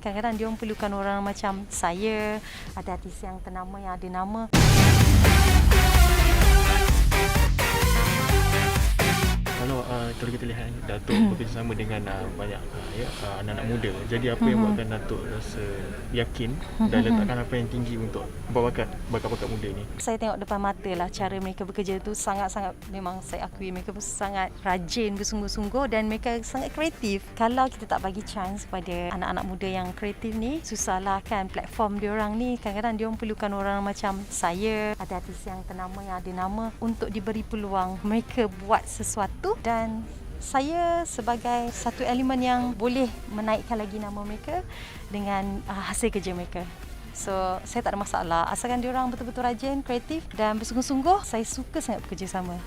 Kadang-kadang dia perlukan orang macam saya, ada artis yang ternama yang ada nama. Kalau kita lihat Datuk bekerjasama dengan banyak anak-anak muda. Jadi apa yang buatkan Datuk rasa yakin dan letakkan apa yang tinggi untuk bakat-bakat muda ni? Saya tengok depan mata lah cara mereka bekerja tu sangat-sangat, memang saya akui mereka sangat rajin, bersungguh-sungguh dan mereka sangat kreatif. Kalau kita tak bagi chance pada anak-anak muda yang kreatif ni, susahlah kan platform diorang ni. Kadang-kadang diorang perlukan orang macam saya, ada artis yang ternama yang ada nama untuk diberi peluang mereka buat sesuatu, dan saya sebagai satu elemen yang boleh menaikkan lagi nama mereka dengan hasil kerja mereka. So, saya tak ada masalah. Asalkan diorang betul-betul rajin, kreatif dan bersungguh-sungguh, saya suka sangat bekerja sama.